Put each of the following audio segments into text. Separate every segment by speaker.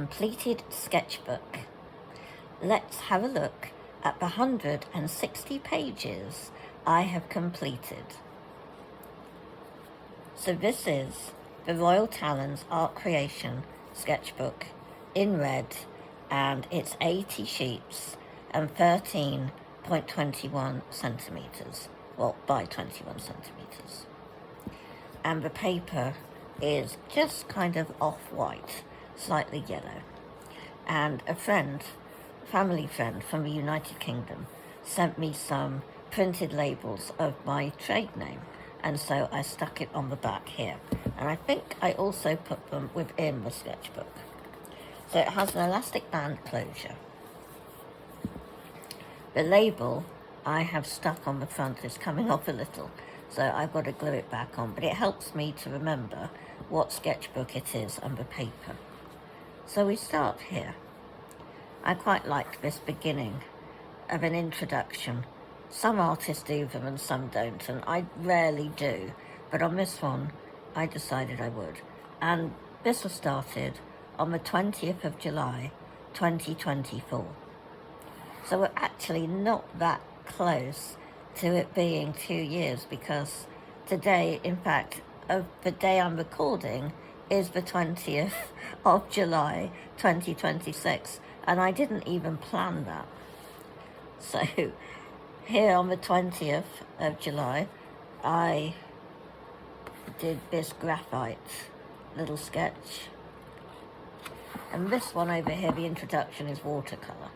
Speaker 1: completed sketchbook. Let's have a look at the 160 pages I have completed. So this is the Royal Talons Art Creation sketchbook in red, and it's 80 sheets and 13.21 centimetres, well, by 21 centimetres. And the paper is just kind of off-white, slightly yellow. And a family friend from the United Kingdom sent me some printed labels of my trade name, and so I stuck it on the back here. And I think I also put them within the sketchbook. So it has an elastic band closure. The label I have stuck on the front is coming off a little, so I've got to glue it back on, but it helps me to remember what sketchbook it is and the paper. So we start here. I quite like this beginning of an introduction. Some artists do them and some don't, and I rarely do, but on this one I decided I would. And this was started on the 20th of July 2024. So we're actually not that close to it being 2 years, because today, in fact, of the day I'm recording is the 20th of July 2026, and I didn't even plan that. So here on the 20th of July, I did this graphite little sketch, and this one over here, the introduction, is watercolour.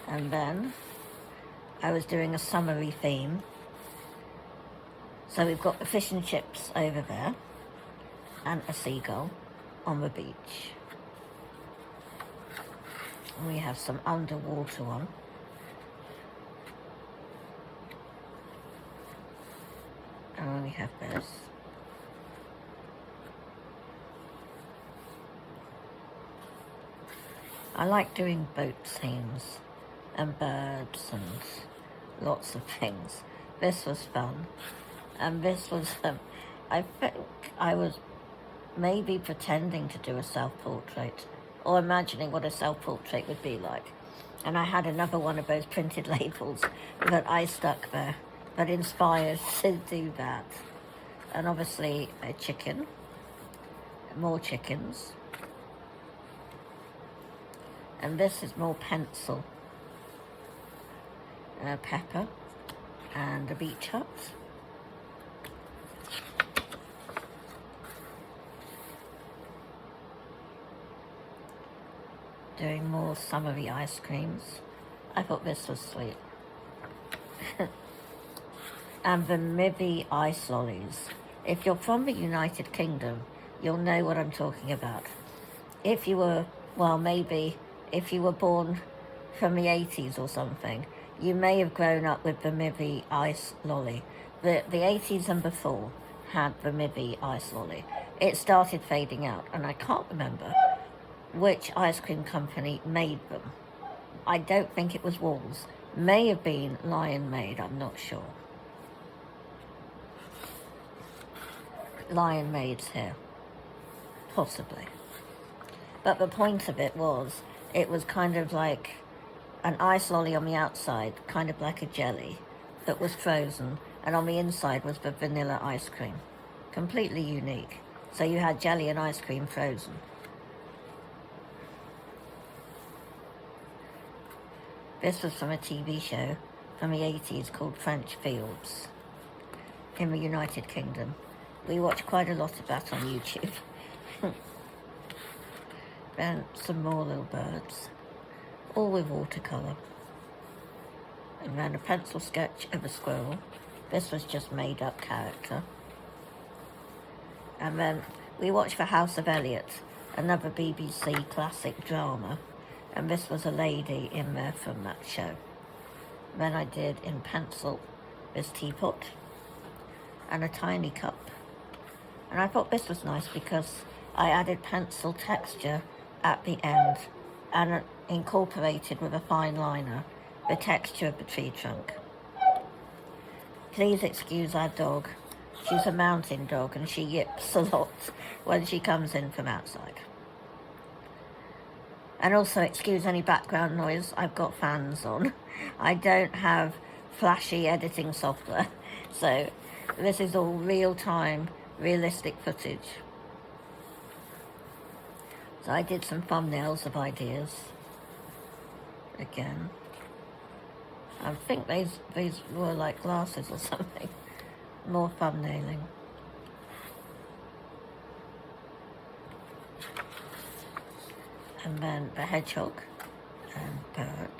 Speaker 1: And then I was doing a summery theme. So we've got the fish and chips over there and a seagull on the beach. And we have some underwater one. And then we have this. I like doing boat scenes and birds and lots of things. This was fun. And this was, I think I was maybe pretending to do a self-portrait, or imagining what a self-portrait would be like. And I had another one of those printed labels that I stuck there, that inspired to do that. And obviously a chicken, more chickens. And this is more pencil, pepper, and a beach hut. Doing more summery ice creams. I thought this was sweet. And the Mibby ice lollies. If you're from the United Kingdom, you'll know what I'm talking about. If you were, well, maybe if you were born from the 80s or something, you may have grown up with the Mibby ice lolly. The 80s and before had the Mibby ice lolly. It started fading out, and I can't remember which ice cream company made them. I don't think it was Walls. May have been Lion Made, I'm not sure. Lion Made's here, possibly. But the point of it was kind of like an ice lolly on the outside, kind of like a jelly, that was frozen, and on the inside was the vanilla ice cream. Completely unique. So you had jelly and ice cream frozen. This was from a TV show from the 80s called French Fields in the United Kingdom. We watch quite a lot of that on YouTube. Then some more little birds, all with watercolour. And then a pencil sketch of a squirrel. This was just made up character. And then we watched The House of Elliot, another BBC classic drama. And this was a lady in there from that show. Then I did in pencil this teapot and a tiny cup. And I thought this was nice because I added pencil texture at the end and incorporated with a fine liner the texture of the tree trunk. Please excuse our dog She's a mountain dog and she yips a lot when she comes in from outside. And also, excuse any background noise, I've got fans on. I don't have flashy editing software, so this is all real-time, realistic footage. So I did some thumbnails of ideas. Again. I think these were like glasses or something. More thumbnailing. And then the hedgehog and bird.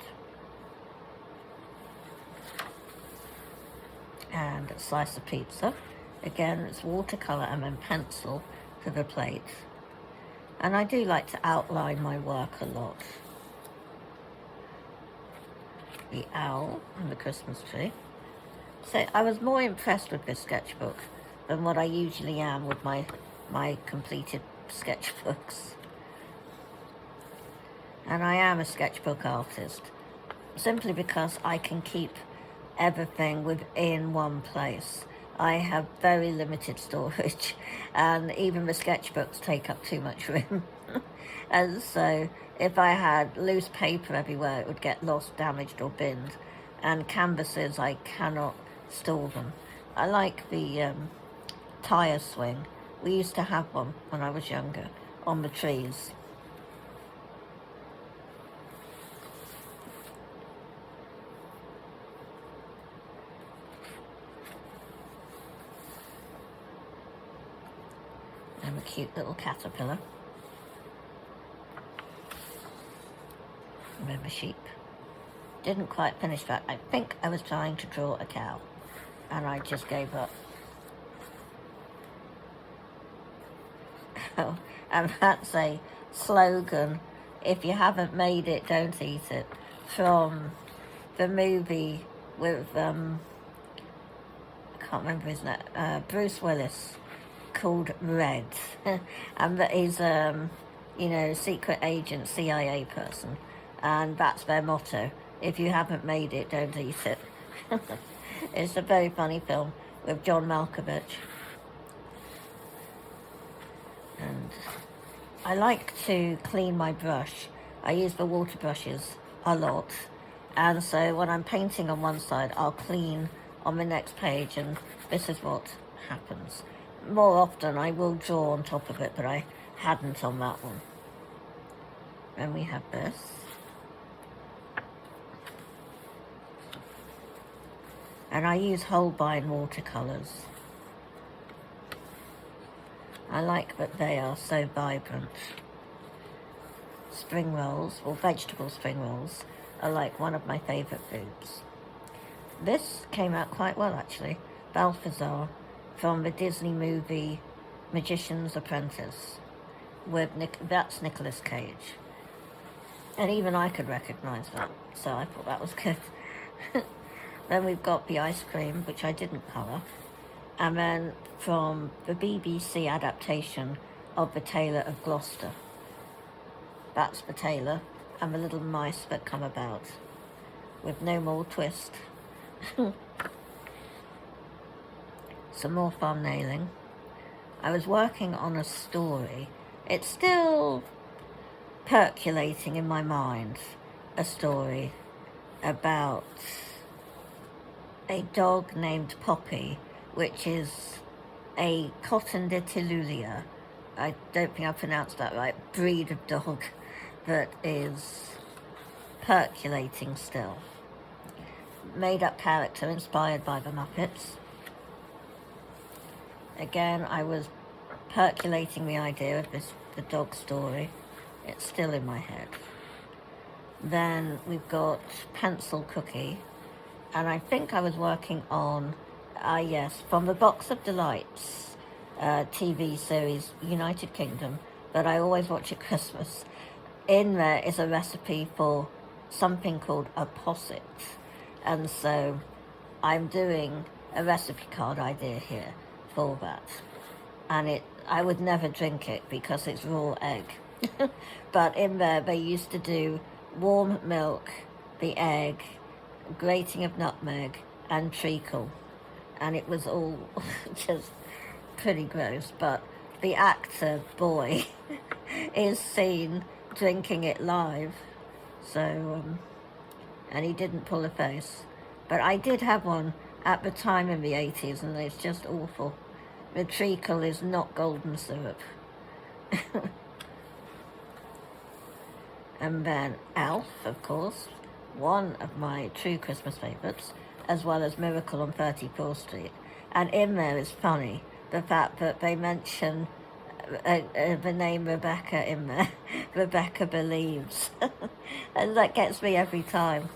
Speaker 1: And a slice of pizza. Again, it's watercolour and then pencil for the plate. And I do like to outline my work a lot. The owl and the Christmas tree. So I was more impressed with this sketchbook than what I usually am with my completed sketchbooks. And I am a sketchbook artist, simply because I can keep everything within one place. I have very limited storage, and even the sketchbooks take up too much room. And so if I had loose paper everywhere, it would get lost, damaged, or binned. And canvases, I cannot store them. I like the tire swing. We used to have one when I was younger on the trees. And a cute little caterpillar. And then the sheep. Didn't quite finish that. I think I was trying to draw a cow, and I just gave up. Oh, and that's a slogan, if you haven't made it, don't eat it, from the movie with, I can't remember his name, Bruce Willis, called Red. And that he's, you know, secret agent, CIA person, and that's their motto. If you haven't made it, don't eat it. It's a very funny film with John Malkovich. And I like to clean my brush. I use the water brushes a lot. And so when I'm painting on one side, I'll clean on the next page, and this is what happens. More often I will draw on top of it, but I hadn't on that one. And we have this. And I use Holbein watercolours. I like that they are so vibrant. Spring rolls, or vegetable spring rolls, are like one of my favourite foods. This came out quite well, actually. Balthazar, from the Disney movie Magician's Apprentice. That's Nicolas Cage. And even I could recognise that, so I thought that was good. Then we've got the ice cream, which I didn't colour. And then from the BBC adaptation of The Tailor of Gloucester. That's the tailor and the little mice that come about, with no more twist. Some more thumbnailing. I was working on a story. It's still percolating in my mind, a story about a dog named Poppy, which is a Cotton de Tilulia, I don't think I pronounced that right, breed of dog that is percolating still. Made up character inspired by the Muppets. Again, I was percolating the idea of the dog story. It's still in my head. Then we've got Pencil Cookie, and I think I was working on, yes, from the Box of Delights TV series, United Kingdom, that I always watch at Christmas. In there is a recipe for something called a posset, and so I'm doing a recipe card idea here for that. And I would never drink it because it's raw egg. But in there they used to do warm milk, the egg, grating of nutmeg and treacle, and it was all just pretty gross, but the actor boy is seen drinking it live, so and he didn't pull a face. But I did have one at the time in the 80s, and it's just awful. The treacle is not golden syrup. And then Elf, of course, one of my true Christmas favourites, as well as Miracle on 34th Street. And in there is funny, the fact that they mention the name Rebecca in there. Rebecca believes. And that gets me every time.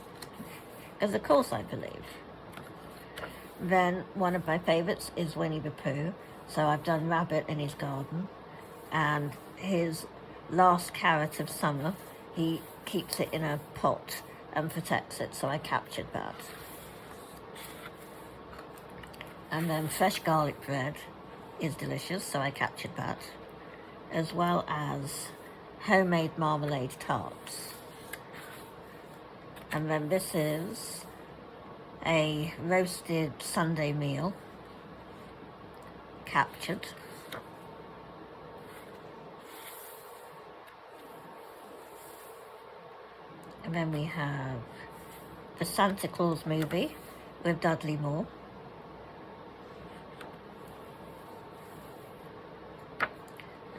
Speaker 1: Because of course I believe. Then one of my favourites is Winnie the Pooh. So I've done Rabbit in his garden. And his last carrot of summer, he keeps it in a pot and protects it, so I captured that. And then fresh garlic bread is delicious, so I captured that, as well as homemade marmalade tarts. And then this is a roasted Sunday meal, captured. And then we have the Santa Claus movie with Dudley Moore.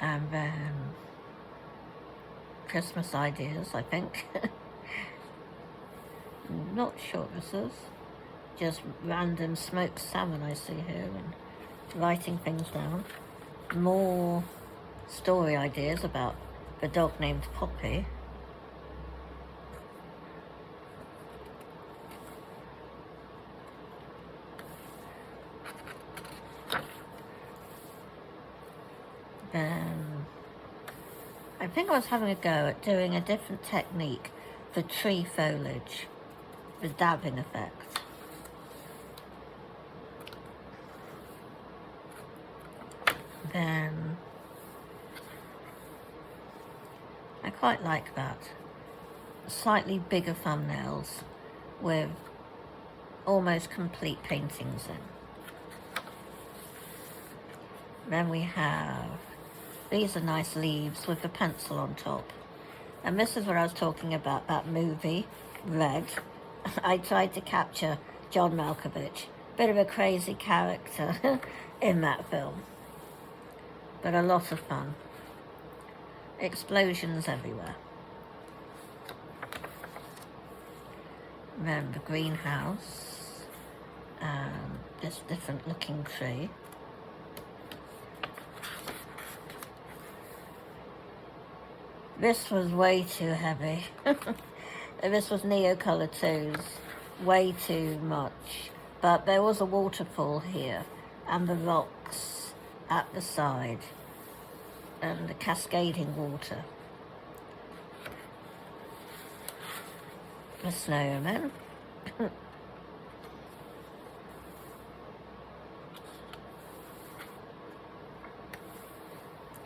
Speaker 1: And then Christmas ideas, I think. Not sure this is. Just random smoked salmon I see here, and writing things down. More story ideas about the dog named Poppy. Then I think I was having a go at doing a different technique for tree foliage, the dabbing effect. Then I quite like that. Slightly bigger thumbnails with almost complete paintings in. Then we have, these are nice leaves with a pencil on top. And this is what I was talking about, that movie, Red. I tried to capture John Malkovich, bit of a crazy character in that film. But a lot of fun. Explosions everywhere. Then the greenhouse, and this different looking tree. This was way too heavy. This was Neocolor 2's, way too much. But there was a waterfall here, and the rocks at the side, and the cascading water. A snowman.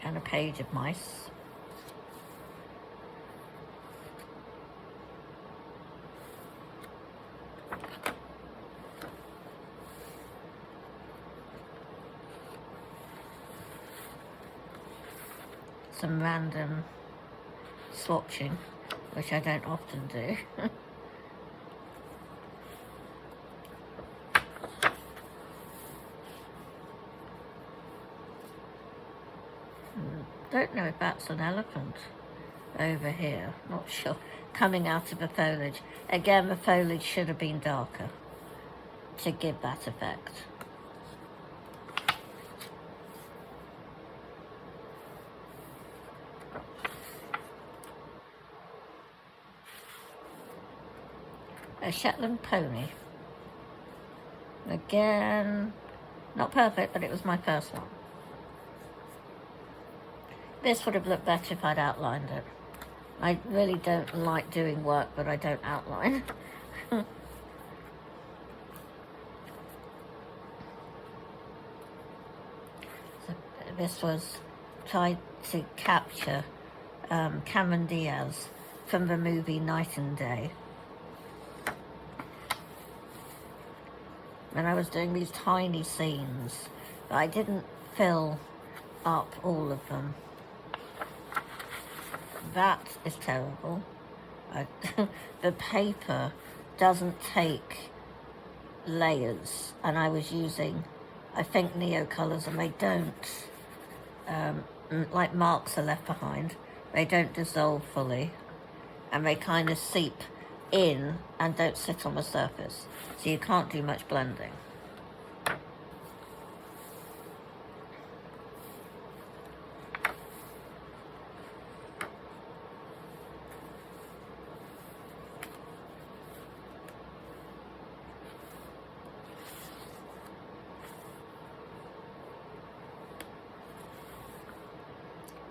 Speaker 1: And a page of mice. Some random swatching, which I don't often do. Don't know if that's an elephant over here, not sure. Coming out of the foliage. Again, the foliage should have been darker to give that effect. A Shetland pony. Again, not perfect, but it was my first one. This would have looked better if I'd outlined it. I really don't like doing work, but I don't outline. So this was tried to capture Cameron Diaz from the movie Night and Day. when I was doing these tiny scenes, but I didn't fill up all of them. That is terrible. The paper doesn't take layers, and I was using, I think, Neo colours, and they don't, like marks are left behind, they don't dissolve fully, and they kind of seep in and don't sit on the surface, so you can't do much blending.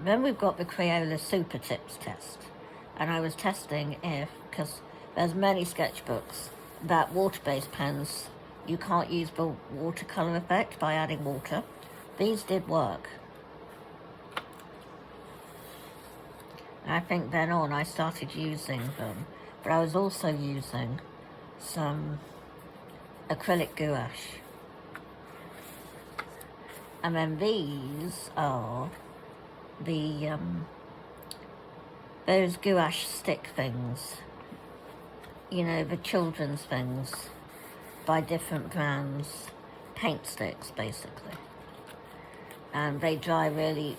Speaker 1: Then we've got the Crayola Super Tips test, and I was testing if, because there's many sketchbooks that water-based pens, you can't use the watercolour effect by adding water. These did work. I think then on I started using them, but I was also using some acrylic gouache. And then these are the those gouache stick things, you know, the children's things by different brands, paint sticks basically, and they dry really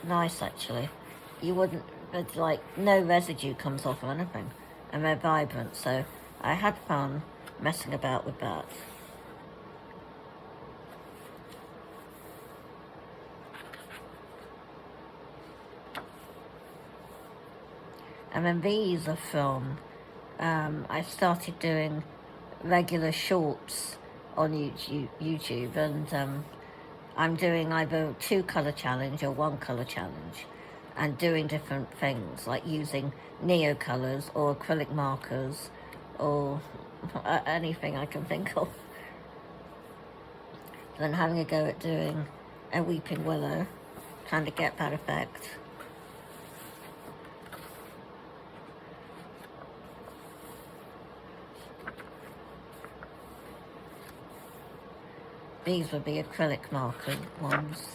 Speaker 1: nice actually. You wouldn't, it's like no residue comes off or anything, and they're vibrant, so I had fun messing about with that. And then these are from, I started doing regular shorts on YouTube, and I'm doing either 2-colour challenge or 1-colour challenge, and doing different things, like using Neo colours or acrylic markers, or anything I can think of. Then having a go at doing a weeping willow, trying to get that effect. These would be acrylic marker ones.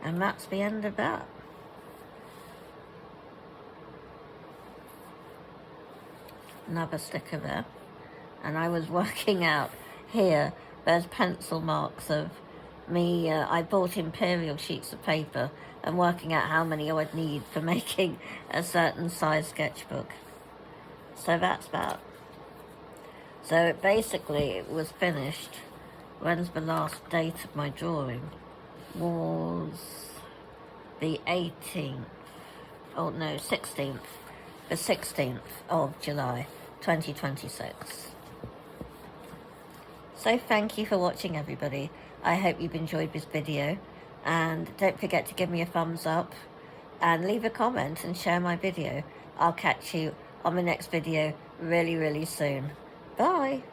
Speaker 1: And that's the end of that. Another sticker there. And I was working out here, there's pencil marks of me, I bought imperial sheets of paper and working out how many I would need for making a certain size sketchbook. So that's that. So basically it was finished, when's the last date of my drawing? Was the 18th, oh no, 16th, the 16th of July 2026. So thank you for watching, everybody. I hope you've enjoyed this video, and don't forget to give me a thumbs up and leave a comment and share my video. I'll catch you on the next video really, really soon. Bye.